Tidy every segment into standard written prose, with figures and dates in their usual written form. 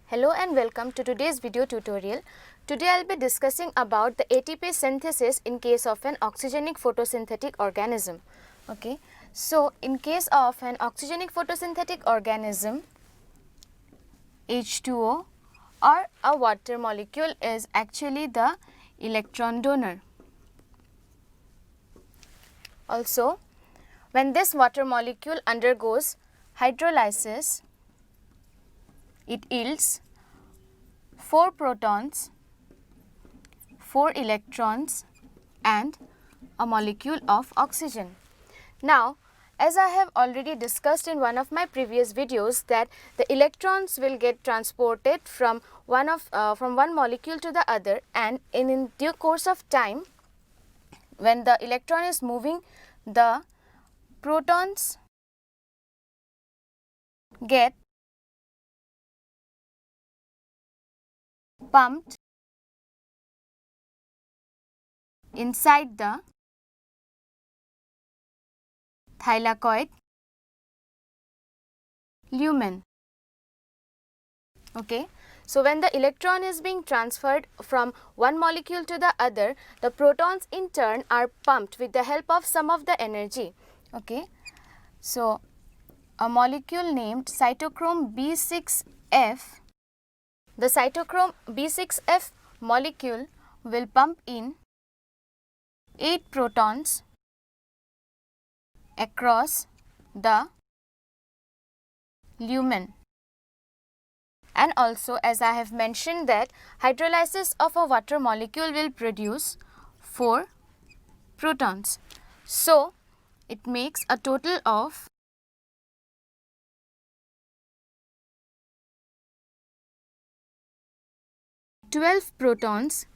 Hello and welcome to today's video tutorial. Today I'll be discussing about the ATP synthesis in case of an oxygenic photosynthetic organism. Okay, so in case of an oxygenic photosynthetic organism, H2O or a water molecule is actually the electron donor. Also, when this water molecule undergoes hydrolysis, it yields 4 protons, 4 electrons and a molecule of oxygen. Now, as I have already discussed in one of my previous videos that the electrons will get transported from one molecule to the other, and in due course of time, when the electron is moving, the protons get pumped inside the thylakoid lumen. Okay. So, when the electron is being transferred from one molecule to the other, the protons in turn are pumped with the help of some of the energy. Okay. So, a molecule named cytochrome B6F, the cytochrome B6F molecule will pump in 8 protons across the lumen. And also, as I have mentioned, that hydrolysis of a water molecule will produce 4 protons. So, it makes a total of 12 protons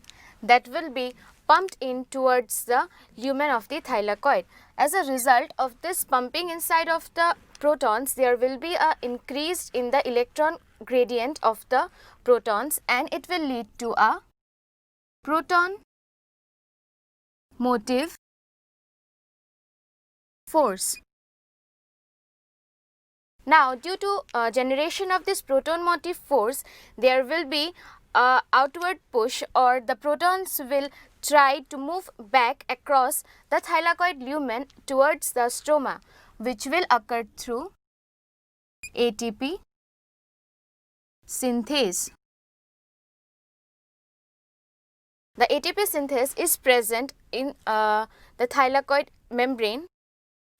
that will be pumped in towards the lumen of the thylakoid. As a result of this pumping inside of the protons, there will be a increase in the electron gradient of the protons, and it will lead to a proton motive force. Now, due to generation of this proton motive force, there will be a outward push, or the protons will try to move back across the thylakoid lumen towards the stroma, which will occur through ATP synthase. The ATP synthase is present in the thylakoid membrane,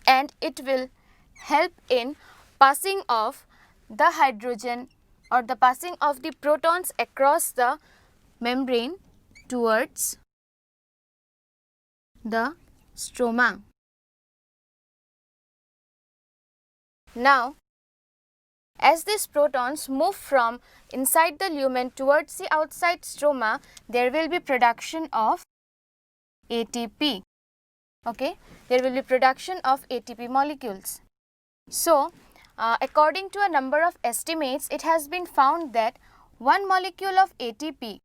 and it will help in passing of the hydrogen or the passing of the protons across the membrane towards the stroma. Now, as these protons move from inside the lumen towards the outside stroma, there will be production of ATP. Okay, there will be production of ATP molecules. So, according to a number of estimates, it has been found that one molecule of ATP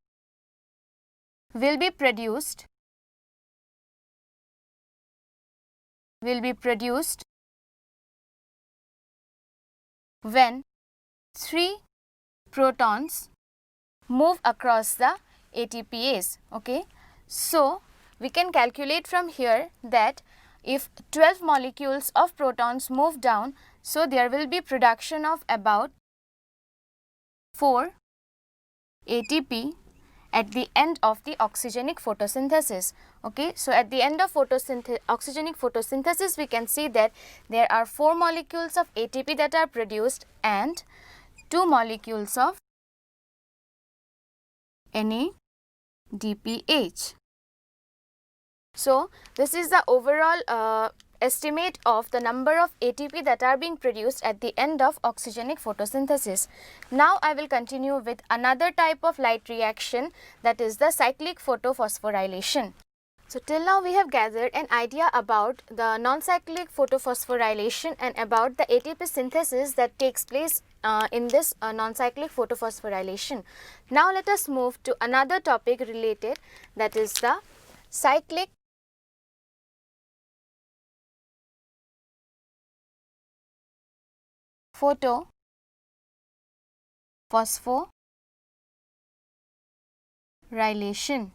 will be produced when 3 protons move across the ATPase. Okay. So, we can calculate from here that if 12 molecules of protons move down, so there will be production of about 4 ATP at the end of the oxygenic photosynthesis. Okay. So, at the end of oxygenic photosynthesis, we can see that there are 4 molecules of ATP that are produced and 2 molecules of NADPH. So, this is the overall estimate of the number of ATP that are being produced at the end of oxygenic photosynthesis. Now, I will continue with another type of light reaction, that is the cyclic photophosphorylation. So, till now we have gathered an idea about the non-cyclic photophosphorylation and about the ATP synthesis that takes place in this non-cyclic photophosphorylation. Now, let us move to another topic related, that is the cyclic photophosphorylation. phosphorylation.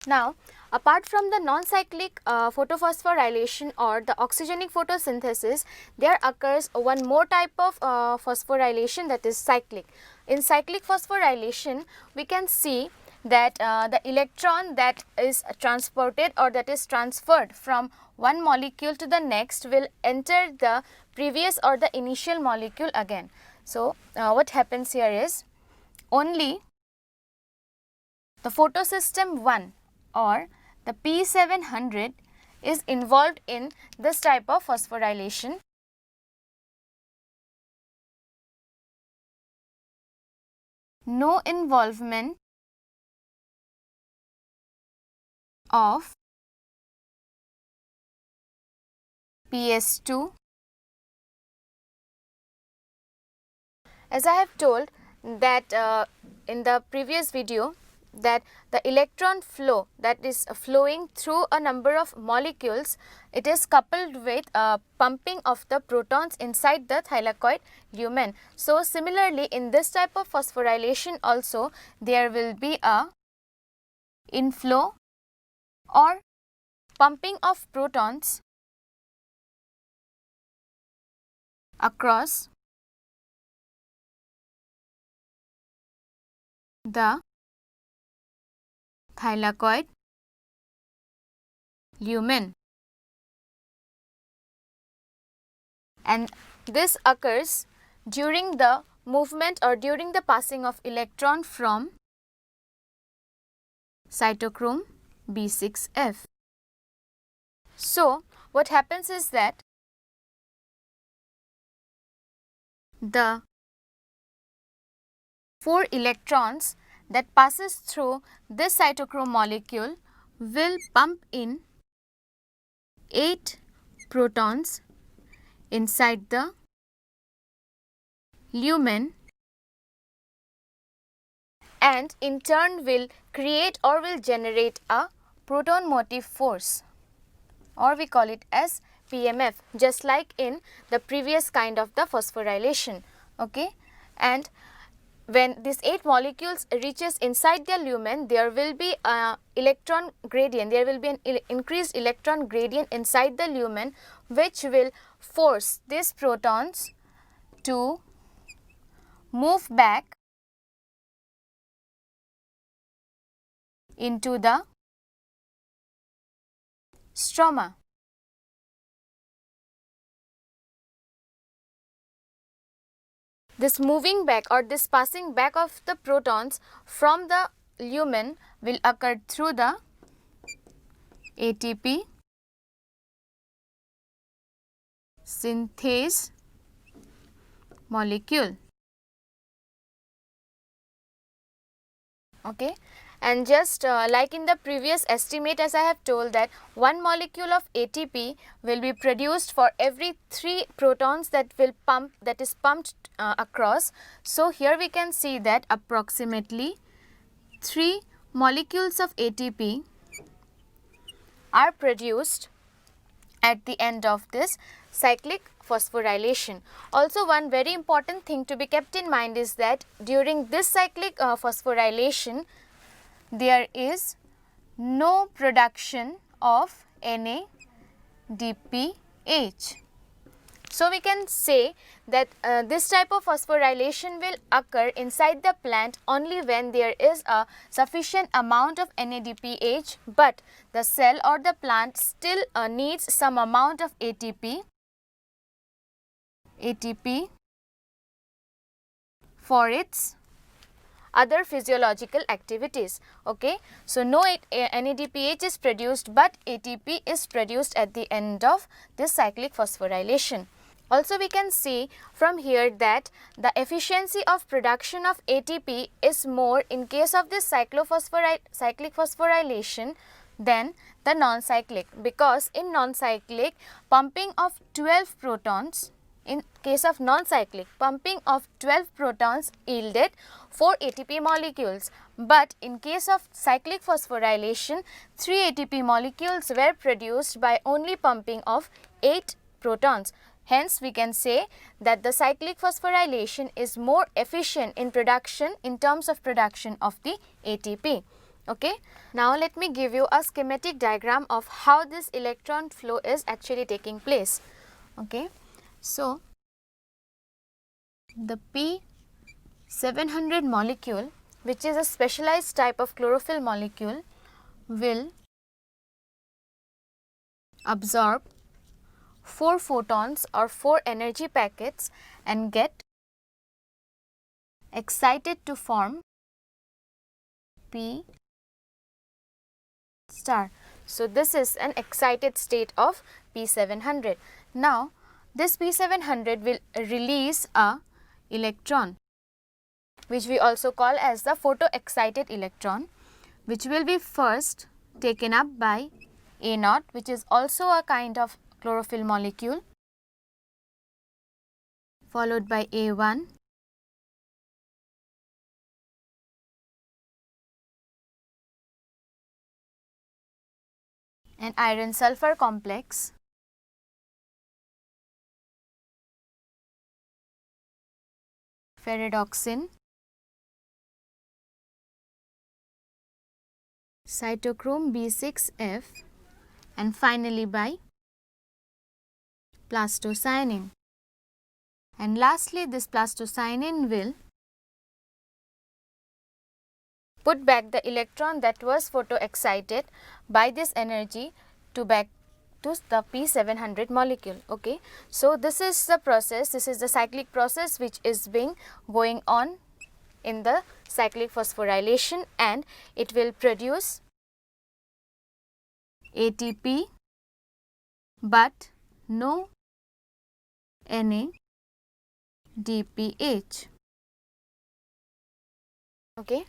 Now, apart from the non-cyclic photophosphorylation or the oxygenic photosynthesis, there occurs one more type of phosphorylation, that is cyclic. In cyclic phosphorylation, we can see that the electron that is transported or that is transferred from one molecule to the next will enter the previous or the initial molecule again. So, what happens here is only the photosystem 1 or the P700 is involved in this type of phosphorylation. No involvement of PS2. As I have told that in the previous video, that the electron flow that is flowing through a number of molecules, it is coupled with pumping of the protons inside the thylakoid lumen. So, similarly in this type of phosphorylation also there will be a inflow or pumping of protons across the thylakoid lumen, and this occurs during the movement or during the passing of electron from cytochrome B6F. So, what happens is that the 4 electrons that passes through this cytochrome molecule will pump in 8 protons inside the lumen, and in turn will create or will generate a proton motive force, or we call it as PMF, just like in the previous kind of the phosphorylation. Okay, and when these 8 molecules reaches inside the lumen, there will be a electron gradient, there will be an increased electron gradient inside the lumen, which will force these protons to move back into the stroma. This moving back or this passing back of the protons from the lumen will occur through the ATP synthase molecule. Okay. And just like in the previous estimate, as I have told that 1 molecule of ATP will be produced for every 3 protons that will is pumped across. So, here we can see that approximately 3 molecules of ATP are produced at the end of this cyclic phosphorylation. Also, one very important thing to be kept in mind is that during this cyclic phosphorylation, there is no production of NADPH. So, we can say that this type of phosphorylation will occur inside the plant only when there is a sufficient amount of NADPH, but the cell or the plant still needs some amount of ATP for its other physiological activities. Okay. So, no NADPH is produced, but ATP is produced at the end of this cyclic phosphorylation. Also, we can see from here that the efficiency of production of ATP is more in case of this cyclic phosphorylation than the non-cyclic, because in non-cyclic pumping of 12 protons, in case of non-cyclic, pumping of 12 protons yielded 4 ATP molecules, but in case of cyclic phosphorylation, 3 ATP molecules were produced by only pumping of 8 protons. Hence, we can say that the cyclic phosphorylation is more efficient in production, in terms of production of the ATP. Okay. Now, let me give you a schematic diagram of how this electron flow is actually taking place. Okay. So, the P700 molecule, which is a specialized type of chlorophyll molecule, will absorb 4 photons or 4 energy packets and get excited to form P star. So, this is an excited state of P700. Now, this P700 will release a electron, which we also call as the photo-excited electron, which will be first taken up by A0, which is also a kind of chlorophyll molecule, followed by A1, an iron sulfur complex, ferredoxin, cytochrome B6F, and finally by plastocyanin. And lastly, this plastocyanin will put back the electron that was photo-excited by this energy to back to the P700 molecule. Okay. So, this is the process, this is the cyclic process which is going on in the cyclic phosphorylation, and it will produce ATP but no NADPH. Okay.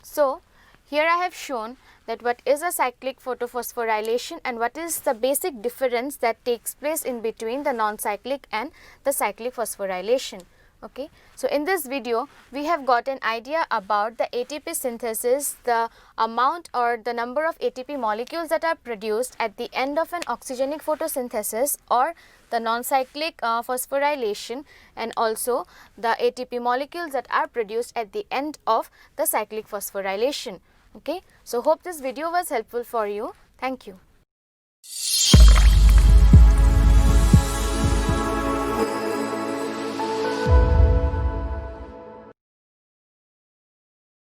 So, here I have shown that what is a cyclic photophosphorylation and what is the basic difference that takes place in between the non-cyclic and the cyclic phosphorylation. Okay. So, in this video, we have got an idea about the ATP synthesis, the amount or the number of ATP molecules that are produced at the end of an oxygenic photosynthesis or the non-cyclic phosphorylation, and also the ATP molecules that are produced at the end of the cyclic phosphorylation. Okay. So, hope this video was helpful for you. Thank you.